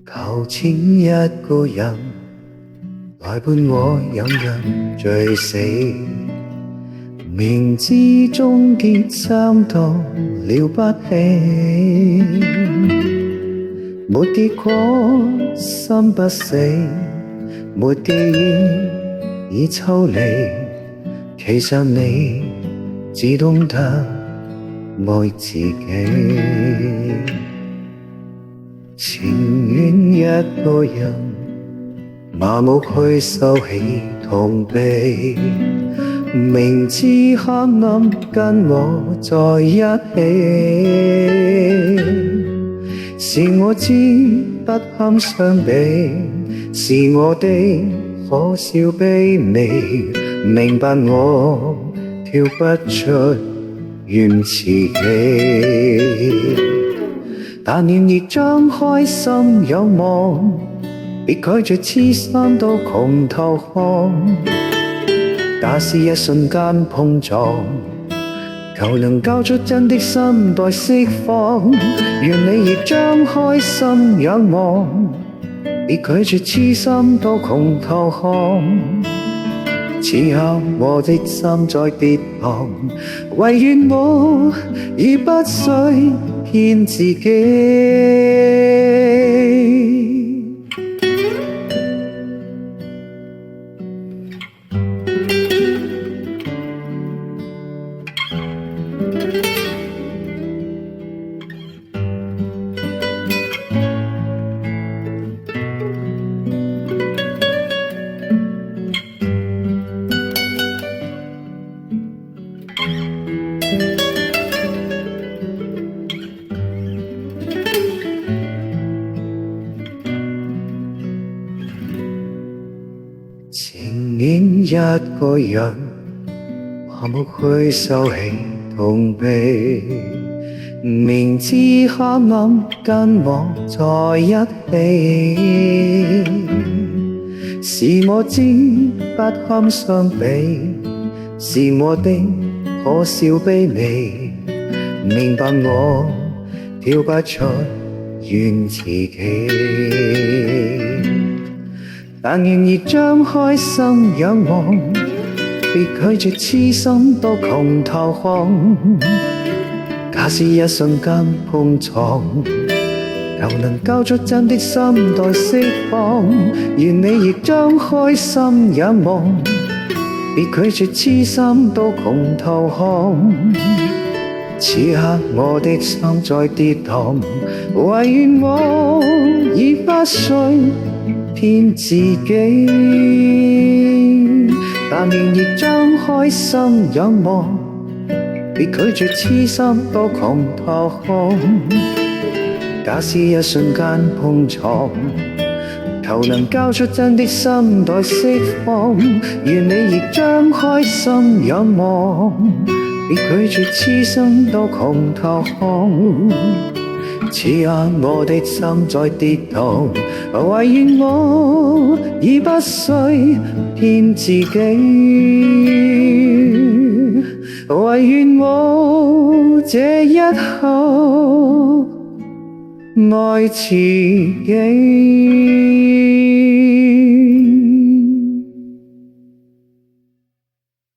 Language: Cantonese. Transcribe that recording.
求請一個人來伴我飲飲醉死，明知終結三度了不起，沒結果心不死，沒記憶已抽離，其實你只懂得愛自己，情願一個人麻木去收起痛悲，明知黑暗跟我在一起，是我知不堪相比，是我的可笑卑微，明白我跳不出怨自己，但願意張開心仰望，別拒絕痴心到窮透看，假使一瞬間碰撞，求能交出真的心待釋放，願你亦張開心仰望，別拒絕痴心到窮透看，此刻我的心在跌宕，唯願我已不需騙自己。情願一個人麻木去收起痛悲，明知黑暗跟我在一起，是我知不堪相比，是我的可笑卑微，明白我跳不出怨自己，但願意張開心仰望，別拒絕痴心到窮透看，假使一瞬間碰撞，又能交出真的心待釋放，願你亦張開心仰望，別拒絕痴心到窮透看，此刻我的心在跌宕，唯願我已不需騙自己，但願亦張開心仰望，別拒絕痴心到窮透看，假使一瞬間碰撞，求能交出真的心待釋放，願你亦張開心仰望，別拒絕痴心到窮透看，此刻我的心在跌宕，唯願我已不需騙自己，唯願我這一刻愛自己。